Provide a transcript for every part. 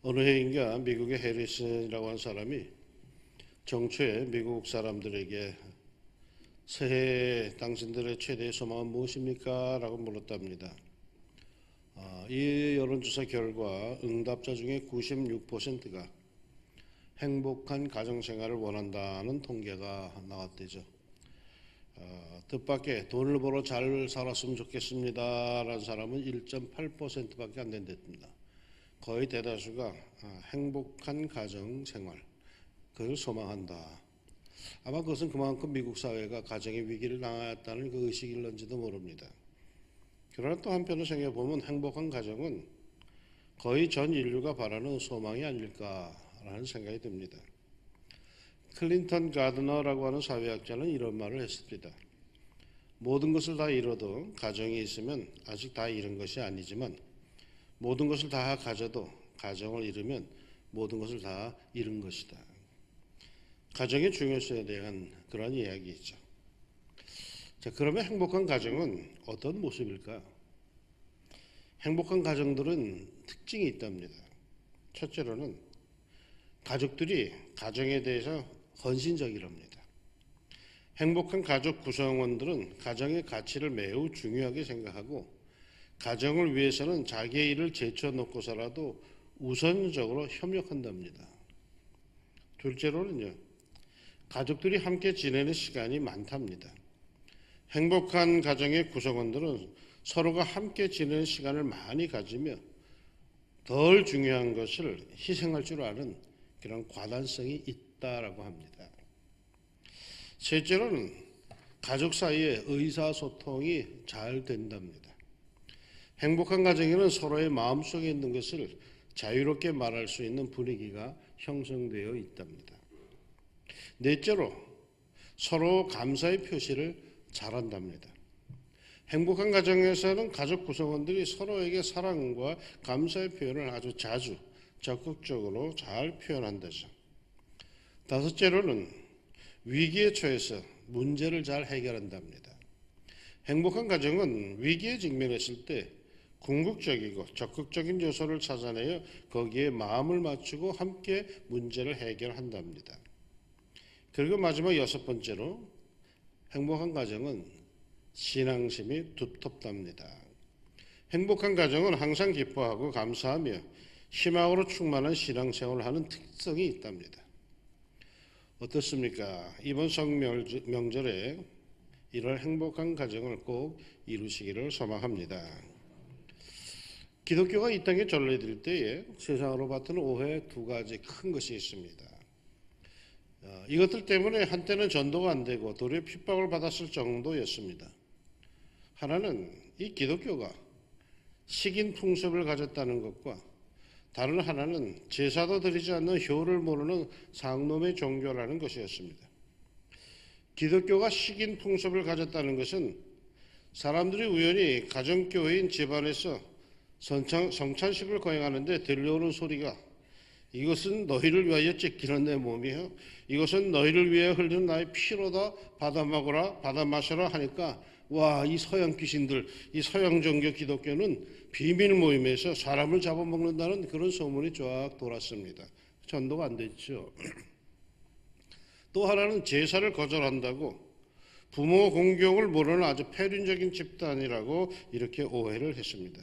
어느 해인가 미국의 해리슨이라고 하는 사람이 정초에 미국 사람들에게 새해 당신들의 최대의 소망은 무엇입니까? 라고 물었답니다. 이 여론조사 결과 응답자 중에 96%가 행복한 가정생활을 원한다는 통계가 나왔대죠. 뜻밖의 돈을 벌어 잘 살았으면 좋겠습니다 라는 사람은 1.8%밖에 안 된답니다. 거의 대다수가 행복한 가정생활, 그걸 소망한다. 아마 그것은 그만큼 미국 사회가 가정의 위기를 당하였다는 그 의식일런지도 모릅니다. 그러나 또 한편으로 생각해보면 행복한 가정은 거의 전 인류가 바라는 소망이 아닐까라는 생각이 듭니다. 클린턴 가드너라고 하는 사회학자는 이런 말을 했습니다. 모든 것을 다 이뤄도 가정이 있으면 아직 다 잃은 것이 아니지만 모든 것을 다 가져도 가정을 잃으면 모든 것을 다 잃은 것이다. 가정의 중요성에 대한 그런 이야기이죠. 자, 그러면 행복한 가정은 어떤 모습일까요? 행복한 가정들은 특징이 있답니다. 첫째로는 가족들이 가정에 대해서 헌신적이랍니다. 행복한 가족 구성원들은 가정의 가치를 매우 중요하게 생각하고 가정을 위해서는 자기의 일을 제쳐놓고서라도 우선적으로 협력한답니다. 둘째로는요, 가족들이 함께 지내는 시간이 많답니다. 행복한 가정의 구성원들은 서로가 함께 지내는 시간을 많이 가지며 덜 중요한 것을 희생할 줄 아는 그런 과단성이 있다라고 합니다. 셋째로는 가족 사이의 의사소통이 잘 된답니다. 행복한 가정에는 서로의 마음속에 있는 것을 자유롭게 말할 수 있는 분위기가 형성되어 있답니다. 넷째로 서로 감사의 표시를 잘한답니다. 행복한 가정에서는 가족 구성원들이 서로에게 사랑과 감사의 표현을 아주 자주 적극적으로 잘 표현한다죠. 다섯째로는 위기에 처해서 문제를 잘 해결한답니다. 행복한 가정은 위기에 직면했을 때 궁극적이고 적극적인 요소를 찾아내어 거기에 마음을 맞추고 함께 문제를 해결한답니다. 그리고 마지막 여섯 번째로 행복한 가정은 신앙심이 두텁답니다. 행복한 가정은 항상 기뻐하고 감사하며 희망으로 충만한 신앙생활을 하는 특성이 있답니다. 어떻습니까? 이번 성명절에 이런 행복한 가정을 꼭 이루시기를 소망합니다. 기독교가 이 땅에 전래될 때에 세상으로 받은 오해 두 가지 큰 것이 있습니다. 이것들 때문에 한때는 전도가 안 되고 도리어 핍박을 받았을 정도였습니다. 하나는 이 기독교가 식인 풍습을 가졌다는 것과 다른 하나는 제사도 드리지 않는 효를 모르는 상놈의 종교라는 것이었습니다. 기독교가 식인 풍습을 가졌다는 것은 사람들이 우연히 가정교회인 집안에서 성찬식을 거행하는데 들려오는 소리가 이것은 너희를 위하여 찢기는 내 몸이요 이것은 너희를 위하여 흘리는 나의 피로다 받아 먹어라 받아 마셔라 하니까 와, 이 서양 귀신들, 이 서양 종교 기독교는 비밀 모임에서 사람을 잡아먹는다는 그런 소문이 쫙 돌았습니다. 전도가 안 됐죠. 또 하나는 제사를 거절한다고 부모 공경을 모르는 아주 폐륜적인 집단이라고 이렇게 오해를 했습니다.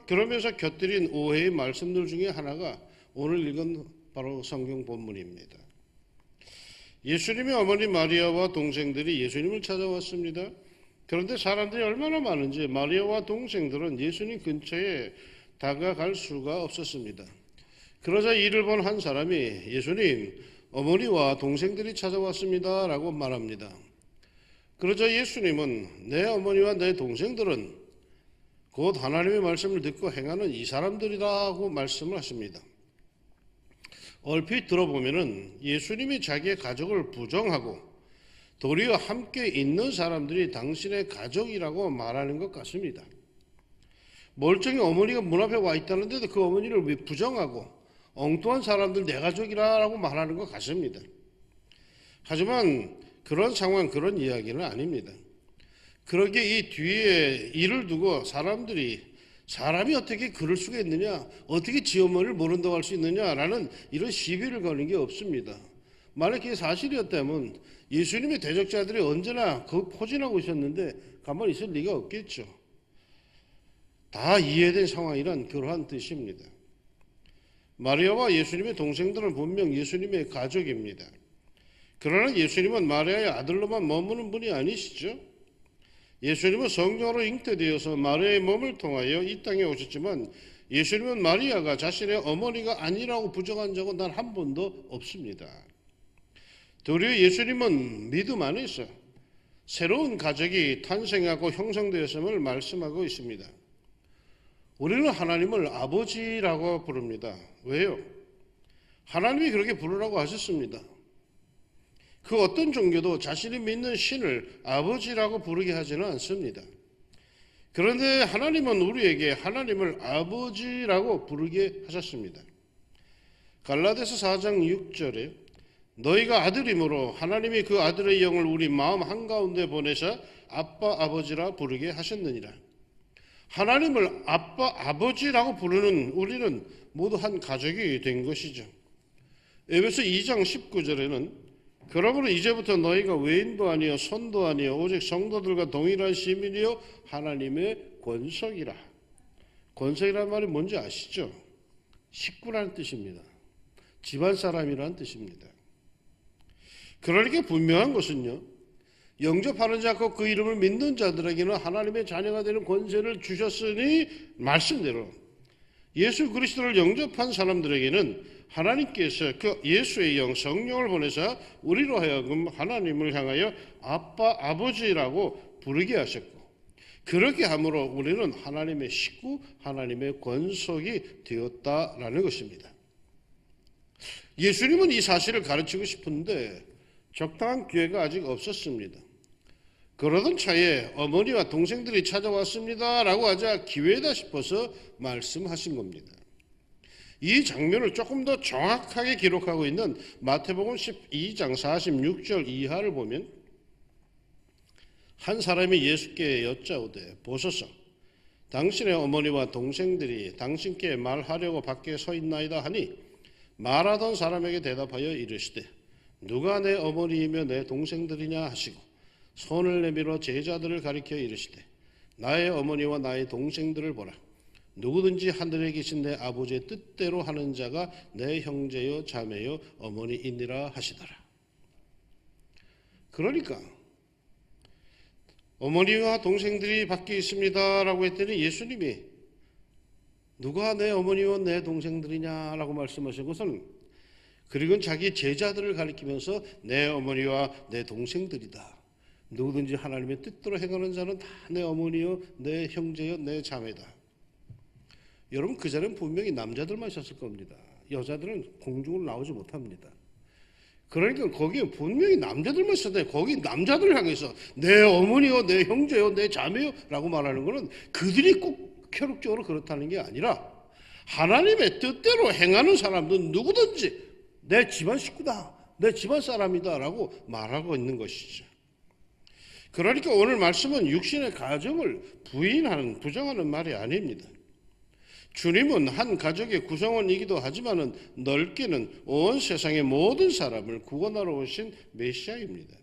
그러면서 곁들인 오해의 말씀들 중에 하나가 오늘 읽은 바로 성경 본문입니다. 예수님의 어머니 마리아와 동생들이 예수님을 찾아왔습니다. 그런데 사람들이 얼마나 많은지 마리아와 동생들은 예수님 근처에 다가갈 수가 없었습니다. 그러자 이를 본 한 사람이 예수님, 어머니와 동생들이 찾아왔습니다 라고 말합니다. 그러자 예수님은 내 어머니와 내 동생들은 곧 하나님의 말씀을 듣고 행하는 이 사람들이라고 말씀을 하십니다. 얼핏 들어보면은 예수님이 자기의 가족을 부정하고 도리어 함께 있는 사람들이 당신의 가족이라고 말하는 것 같습니다. 멀쩡히 어머니가 문 앞에 와 있다는데도 그 어머니를 왜 부정하고 엉뚱한 사람들 내 가족이라고 말하는 것 같습니다. 하지만 그런 상황, 그런 이야기는 아닙니다. 그러기에 이 뒤에 일을 두고 사람들이 사람이 어떻게 그럴 수가 있느냐, 어떻게 지 어머니를 모른다고 할 수 있느냐라는 이런 시비를 거는 게 없습니다. 만약 그게 사실이었다면 예수님의 대적자들이 언제나 포진하고 있었는데 가만히 있을 리가 없겠죠. 다 이해된 상황이란 그러한 뜻입니다. 마리아와 예수님의 동생들은 분명 예수님의 가족입니다. 그러나 예수님은 마리아의 아들로만 머무는 분이 아니시죠. 예수님은 성령으로 잉태되어서 마리아의 몸을 통하여 이 땅에 오셨지만 예수님은 마리아가 자신의 어머니가 아니라고 부정한 적은 단 한 번도 없습니다. 도리어 예수님은 믿음 안에서 새로운 가족이 탄생하고 형성되었음을 말씀하고 있습니다. 우리는 하나님을 아버지라고 부릅니다. 왜요? 하나님이 그렇게 부르라고 하셨습니다. 그 어떤 종교도 자신이 믿는 신을 아버지라고 부르게 하지는 않습니다. 그런데 하나님은 우리에게 하나님을 아버지라고 부르게 하셨습니다. 갈라디아서 4장 6절에 너희가 아들이므로 하나님이 그 아들의 영을 우리 마음 한가운데 보내사 아빠 아버지라 부르게 하셨느니라. 하나님을 아빠 아버지라고 부르는 우리는 모두 한 가족이 된 것이죠. 에베소 2장 19절에는 그러므로 이제부터 너희가 외인도 아니요 손도 아니요 오직 성도들과 동일한 시민이요 하나님의 권속이라. 권속이라는 말이 뭔지 아시죠? 식구라는 뜻입니다. 집안 사람이라는 뜻입니다. 그러니까 분명한 것은요, 영접하는 자고 그 이름을 믿는 자들에게는 하나님의 자녀가 되는 권세를 주셨으니 말씀대로 예수 그리스도를 영접한 사람들에게는 하나님께서 그 예수의 영 성령을 보내사 우리로 하여금 하나님을 향하여 아빠 아버지라고 부르게 하셨고, 그렇게 함으로 우리는 하나님의 식구, 하나님의 권속이 되었다라는 것입니다. 예수님은 이 사실을 가르치고 싶은데 적당한 기회가 아직 없었습니다. 그러던 차에 어머니와 동생들이 찾아왔습니다 라고 하자 기회다 싶어서 말씀하신 겁니다. 이 장면을 조금 더 정확하게 기록하고 있는 마태복음 12장 46절 이하를 보면 한 사람이 예수께 여짜오되 보소서 당신의 어머니와 동생들이 당신께 말하려고 밖에 서 있나이다 하니 말하던 사람에게 대답하여 이르시되 누가 내 어머니이며 내 동생들이냐 하시고 손을 내밀어 제자들을 가리켜 이르시되 나의 어머니와 나의 동생들을 보라. 누구든지 하늘에 계신 내 아버지의 뜻대로 하는 자가 내 형제요 자매요 어머니이니라 하시더라. 그러니까 어머니와 동생들이 밖에 있습니다 라고 했더니 예수님이 누가 내 어머니와 내 동생들이냐라고 말씀하신 것은 그리고 자기 제자들을 가리키면서 내 어머니와 내 동생들이다. 누구든지 하나님의 뜻대로 행하는 자는 다 내 어머니요 내 형제요 내 자매다. 여러분 그 자리는 분명히 남자들만 있었을 겁니다. 여자들은 공중으로 나오지 못합니다. 그러니까 거기에 분명히 남자들만 있었는데 거기 남자들을 향해서 내 어머니요 내 형제요 내 자매요 라고 말하는 것은 그들이 꼭 혈육적으로 그렇다는 게 아니라 하나님의 뜻대로 행하는 사람들은 누구든지 내 집안 식구다, 내 집안 사람이다 라고 말하고 있는 것이죠. 그러니까 오늘 말씀은 육신의 가정을 부정하는 말이 아닙니다. 주님은 한 가족의 구성원이기도 하지만 넓게는 온 세상의 모든 사람을 구원하러 오신 메시아입니다.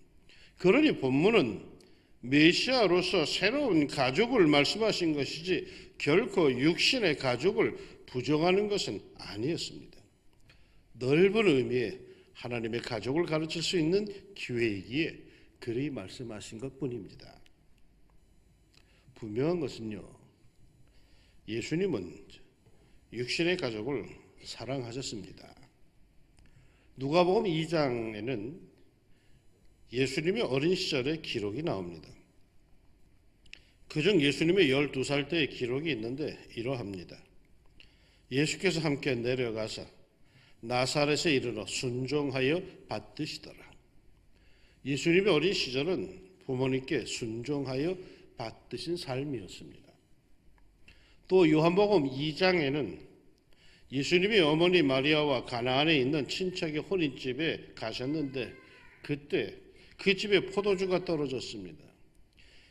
그러니 본문은 메시아로서 새로운 가족을 말씀하신 것이지 결코 육신의 가족을 부정하는 것은 아니었습니다. 넓은 의미의 하나님의 가족을 가르칠 수 있는 기회이기에 그리 말씀하신 것뿐입니다. 분명한 것은요, 예수님은 육신의 가족을 사랑하셨습니다. 누가복음 2장에는 예수님의 어린 시절의 기록이 나옵니다. 그중 예수님의 12살 때의 기록이 있는데 이러합니다. 예수께서 함께 내려가사 나사렛에 이르러 순종하여 받드시더라. 예수님의 어린 시절은 부모님께 순종하여 받드신 삶이었습니다. 또 요한복음 2장에는 예수님이 어머니 마리아와 가나안에 있는 친척의 혼인집에 가셨는데 그때 그 집에 포도주가 떨어졌습니다.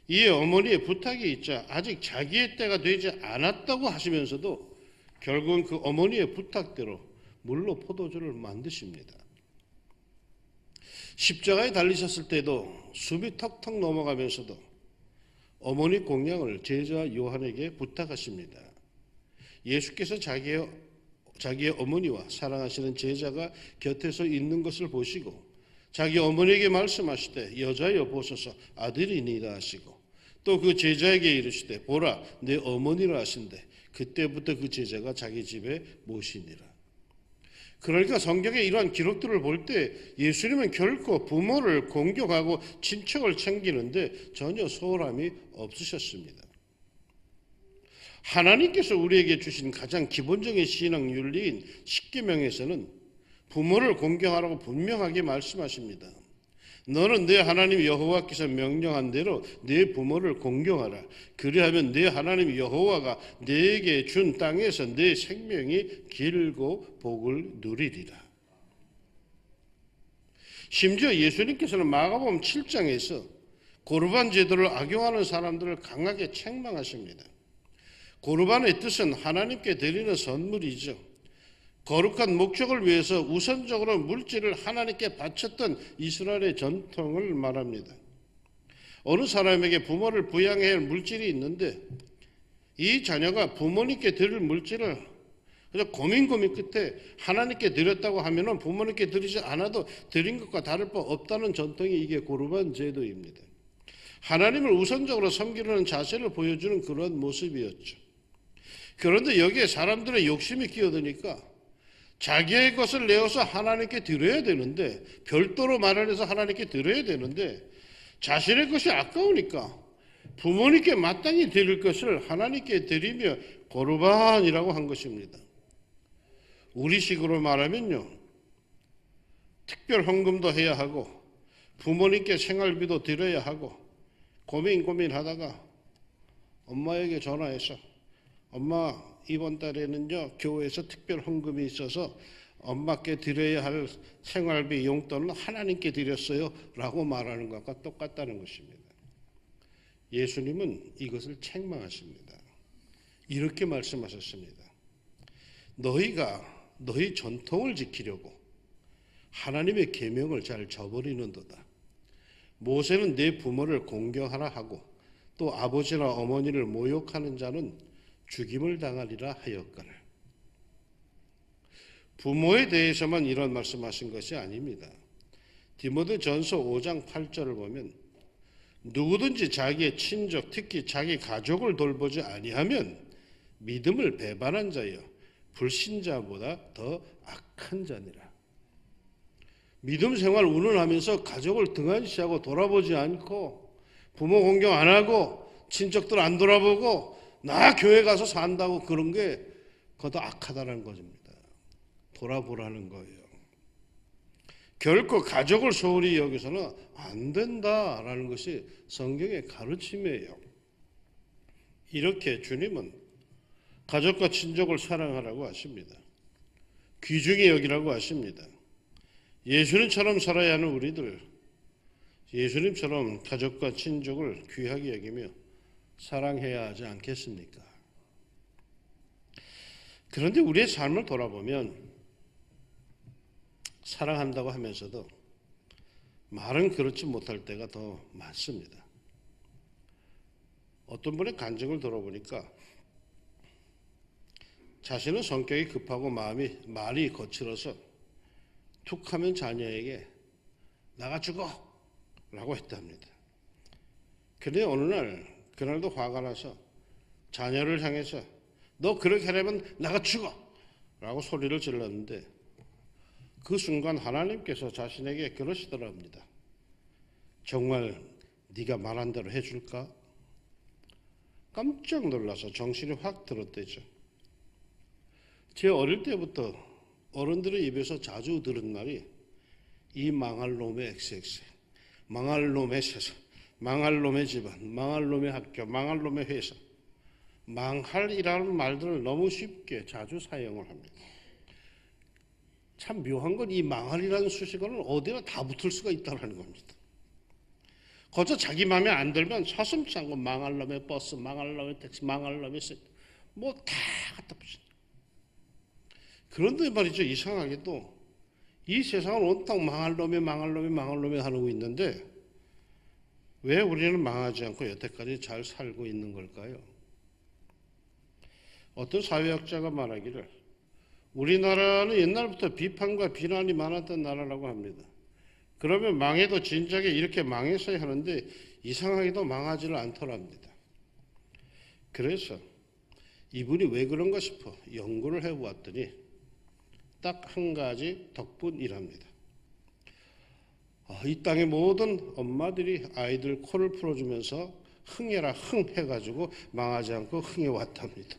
이 어머니의 부탁이 있자 아직 자기의 때가 되지 않았다고 하시면서도 결국은 그 어머니의 부탁대로 물로 포도주를 만드십니다. 십자가에 달리셨을 때도 숨이 턱턱 넘어가면서도 어머니 공양을 제자 요한에게 부탁하십니다. 예수께서 자기의 어머니와 사랑하시는 제자가 곁에서 있는 것을 보시고 자기 어머니에게 말씀하시되 여자여 보소서 아들이니라 하시고 또 그 제자에게 이르시되 보라 내 어머니라 하신대 그때부터 그 제자가 자기 집에 모시니라. 그러니까 성경에 이러한 기록들을 볼 때 예수님은 결코 부모를 공경하고 친척을 챙기는데 전혀 소홀함이 없으셨습니다. 하나님께서 우리에게 주신 가장 기본적인 신앙 윤리인 십계명에서는 부모를 공경하라고 분명하게 말씀하십니다. 너는 내 하나님 여호와께서 명령한 대로 내 부모를 공경하라. 그리하면 내 하나님 여호와가 네게 준 땅에서 내 생명이 길고 복을 누리리라. 심지어 예수님께서는 마가복음 7장에서 고르반 제도를 악용하는 사람들을 강하게 책망하십니다. 고르반의 뜻은 하나님께 드리는 선물이죠. 거룩한 목적을 위해서 우선적으로 물질을 하나님께 바쳤던 이스라엘의 전통을 말합니다. 어느 사람에게 부모를 부양해야 할 물질이 있는데 이 자녀가 부모님께 드릴 물질을 그래서 고민 끝에 하나님께 드렸다고 하면은 부모님께 드리지 않아도 드린 것과 다를 바 없다는 전통이 이게 고르반 제도입니다. 하나님을 우선적으로 섬기려는 자세를 보여주는 그런 모습이었죠. 그런데 여기에 사람들의 욕심이 끼어드니까 자기의 것을 내어서 하나님께 드려야 되는데 별도로 마련해서 하나님께 드려야 되는데 자신의 것이 아까우니까 부모님께 마땅히 드릴 것을 하나님께 드리며 고르반이라고 한 것입니다. 우리식으로 말하면요, 특별 헌금도 해야 하고 부모님께 생활비도 드려야 하고 고민하다가 엄마에게 전화해서 엄마 이번 달에는요 교회에서 특별 헌금이 있어서 엄마께 드려야 할 생활비 용돈은 하나님께 드렸어요 라고 말하는 것과 똑같다는 것입니다. 예수님은 이것을 책망하십니다. 이렇게 말씀하셨습니다. 너희가 너희 전통을 지키려고 하나님의 계명을 잘 저버리는도다. 모세는 내 부모를 공경하라 하고 또 아버지나 어머니를 모욕하는 자는 죽임을 당하리라 하였거늘. 부모에 대해서만 이런 말씀하신 것이 아닙니다. 디모데전서 5장 8절을 보면 누구든지 자기의 친족 특히 자기 가족을 돌보지 아니하면 믿음을 배반한 자여 불신자보다 더 악한 자니라. 믿음 생활 운운하면서 가족을 등한시하고 돌아보지 않고 부모 공경 안 하고 친척들 안 돌아보고 나 교회 가서 산다고 그런 게 그것도 악하다는 것입니다. 돌아보라는 거예요. 결코 가족을 소홀히 여기서는 안 된다라는 것이 성경의 가르침이에요. 이렇게 주님은 가족과 친족을 사랑하라고 하십니다. 귀중히 여기라고 하십니다. 예수님처럼 살아야 하는 우리들, 예수님처럼 가족과 친족을 귀하게 여기며 사랑해야 하지 않겠습니까? 그런데 우리의 삶을 돌아보면 사랑한다고 하면서도 말은 그렇지 못할 때가 더 많습니다. 어떤 분의 간증을 들어보니까 자신은 성격이 급하고 말이 거칠어서 툭하면 자녀에게 나가 죽어 라고 했답니다. 그런데 어느 날 그날도 화가 나서 자녀를 향해서 너 그렇게 하려면 나가 죽어 라고 소리를 질렀는데 그 순간 하나님께서 자신에게 그러시더랍니다. 정말 네가 말한 대로 해줄까? 깜짝 놀라서 정신이 확 들었대죠. 제 어릴 때부터 어른들의 입에서 자주 들은 말이 이 망할 놈의 XX, 망할 놈의 세상, 망할 놈의 집안, 망할 놈의 학교, 망할 놈의 회사, 망할이라는 말들을 너무 쉽게 자주 사용을 합니다. 참 묘한 건 이 망할이라는 수식어는 어디나 다 붙을 수가 있다는 겁니다. 거저 자기 마음에 안 들면 서슴상고 망할 놈의 버스, 망할 놈의 택시, 망할 놈의 뭐 다 갖다 붙인다. 그런데 말이죠, 이상하게도 이 세상을 온통 망할 놈이 하고 있는데 왜 우리는 망하지 않고 여태까지 잘 살고 있는 걸까요? 어떤 사회학자가 말하기를 우리나라는 옛날부터 비판과 비난이 많았던 나라라고 합니다. 그러면 망해도 진작에 이렇게 망했어야 하는데 이상하게도 망하지를 않더랍니다. 그래서 이분이 왜 그런가 싶어 연구를 해보았더니 딱 한 가지 덕분이랍니다. 이 땅의 모든 엄마들이 아이들 코를 풀어주면서 흥해라 흥 해가지고 망하지 않고 흥해왔답니다.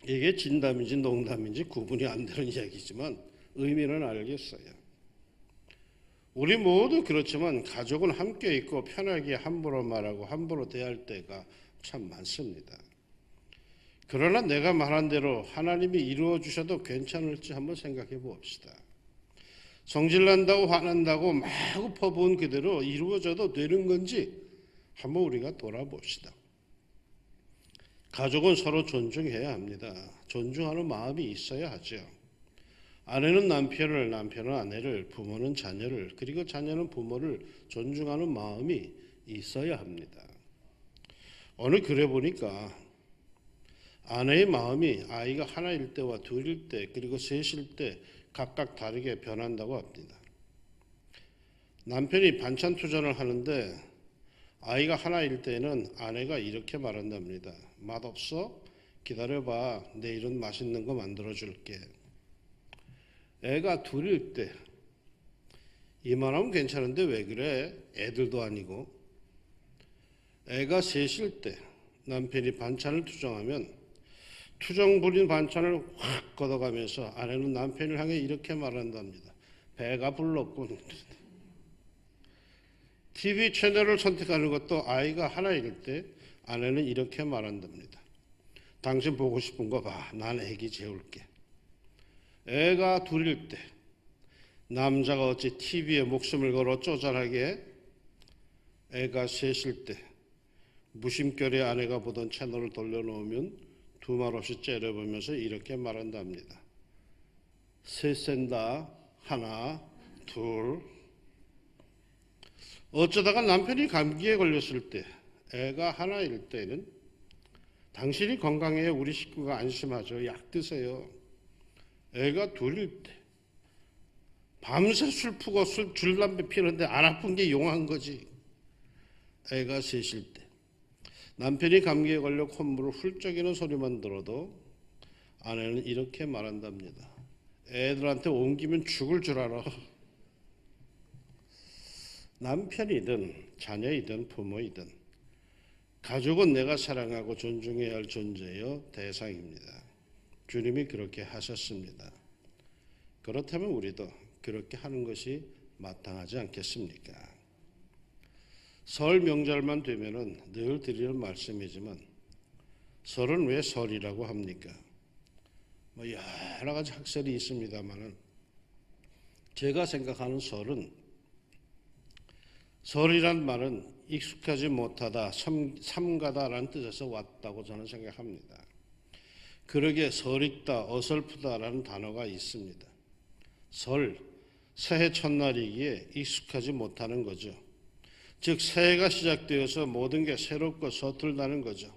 이게 진담인지 농담인지 구분이 안 되는 이야기지만 의미는 알겠어요. 우리 모두 그렇지만 가족은 함께 있고 편하게 함부로 말하고 함부로 대할 때가 참 많습니다. 그러나 내가 말한 대로 하나님이 이루어 주셔도 괜찮을지 한번 생각해 봅시다. 성질난다고 화난다고 마구 퍼부은 그대로 이루어져도 되는 건지 한번 우리가 돌아봅시다. 가족은 서로 존중해야 합니다. 존중하는 마음이 있어야 하죠. 아내는 남편을, 남편은 아내를, 부모는 자녀를, 그리고 자녀는 부모를 존중하는 마음이 있어야 합니다. 어느 글에 보니까 아내의 마음이 아이가 하나일 때와 둘일 때 그리고 셋일 때 각각 다르게 변한다고 합니다. 남편이 반찬 투정을 하는데 아이가 하나일 때는 아내가 이렇게 말한답니다. 맛없어? 기다려봐. 내일은 맛있는 거 만들어줄게. 애가 둘일 때 이만하면 괜찮은데 왜 그래? 애들도 아니고. 애가 셋일 때 남편이 반찬을 투정하면 투정 부린 반찬을 확 걷어가면서 아내는 남편을 향해 이렇게 말한답니다. 배가 불렀군. TV 채널을 선택하는 것도 아이가 하나일 때 아내는 이렇게 말한답니다. 당신 보고 싶은 거 봐. 난 애기 재울게. 애가 둘일 때 남자가 어찌 TV에 목숨을 걸어 쪼잔하게 애가 셋일 때 무심결에 아내가 보던 채널을 돌려놓으면 두 말 없이 째려보면서 이렇게 말한답니다. 셋 센다. 하나, 둘. 어쩌다가 남편이 감기에 걸렸을 때 애가 하나일 때는 당신이 건강해야 우리 식구가 안심하죠. 약 드세요. 애가 둘일 때 밤새 술 푸고 줄 담배 피는데 안 아픈 게 용한 거지. 애가 셋일 때 남편이 감기에 걸려 콧물을 훌쩍이는 소리만 들어도 아내는 이렇게 말한답니다. 애들한테 옮기면 죽을 줄 알아. 남편이든 자녀이든 부모이든 가족은 내가 사랑하고 존중해야 할 존재요 대상입니다. 주님이 그렇게 하셨습니다. 그렇다면 우리도 그렇게 하는 것이 마땅하지 않겠습니까? 설 명절만 되면은 늘 드리는 말씀이지만 설은 왜 설이라고 합니까? 뭐 여러 가지 학설이 있습니다만은 제가 생각하는 설이란 말은 익숙하지 못하다, 삼가다라는 뜻에서 왔다고 저는 생각합니다. 그러기에 설익다, 어설프다라는 단어가 있습니다. 설, 새해 첫날이기에 익숙하지 못하는 거죠. 즉 새해가 시작되어서 모든 게 새롭고 서툴다는 거죠.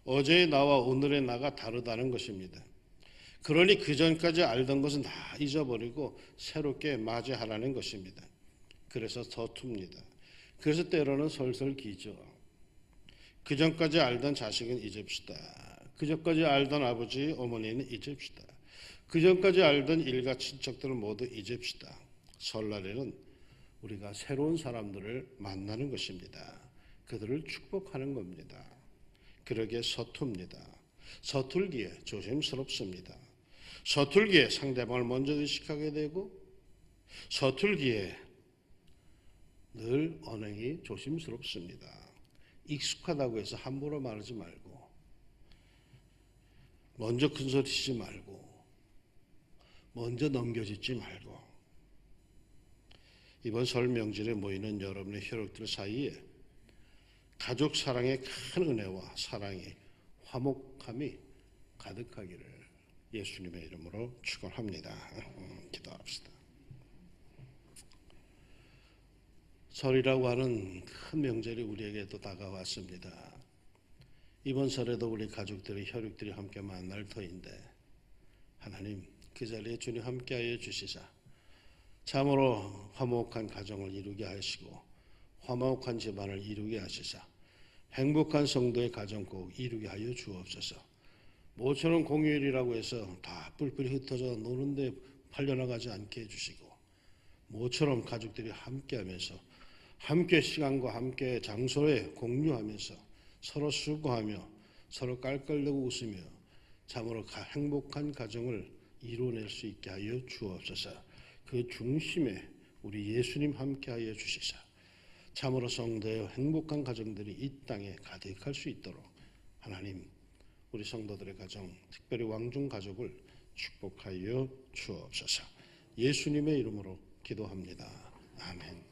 어제의 나와 오늘의 나가 다르다는 것입니다. 그러니 그전까지 알던 것은 다 잊어버리고 새롭게 맞이하라는 것입니다. 그래서 서툽니다. 그래서 때로는 설설 기죠. 그전까지 알던 자식은 잊읍시다. 그전까지 알던 아버지, 어머니는 잊읍시다. 그전까지 알던 일가 친척들은 모두 잊읍시다. 설날에는 우리가 새로운 사람들을 만나는 것입니다. 그들을 축복하는 겁니다. 그러기에 서툽니다. 서툴기에 조심스럽습니다. 서툴기에 상대방을 먼저 의식하게 되고 서툴기에 늘 언행이 조심스럽습니다. 익숙하다고 해서 함부로 말하지 말고 먼저 큰소리치지 말고 먼저 넘겨짓지 말고 이번 설 명절에 모이는 여러분의 혈육들 사이에 가족 사랑의 큰 은혜와 사랑이 화목함이 가득하기를 예수님의 이름으로 축원합니다. 기도합시다. 설이라고 하는 큰 명절이 우리에게도 다가왔습니다. 이번 설에도 우리 가족들이 혈육들이 함께 만날 터인데 하나님 그 자리에 주님 함께하여 주시자 참으로 화목한 가정을 이루게 하시고 화목한 집안을 이루게 하시자 행복한 성도의 가정 꼭 이루게 하여 주옵소서. 모처럼 공휴일이라고 해서 다 뿔뿔이 흩어져 노는데 팔려나가지 않게 해주시고 모처럼 가족들이 함께하면서 함께 시간과 함께 장소에 공유하면서 서로 수고하며 서로 깔깔대고 웃으며 참으로 행복한 가정을 이루어낼 수 있게 하여 주옵소서. 그 중심에 우리 예수님 함께하여 주시사 참으로 성도의 행복한 가정들이 이 땅에 가득할 수 있도록 하나님 우리 성도들의 가정 특별히 왕중 가족을 축복하여 주옵소서. 예수님의 이름으로 기도합니다. 아멘.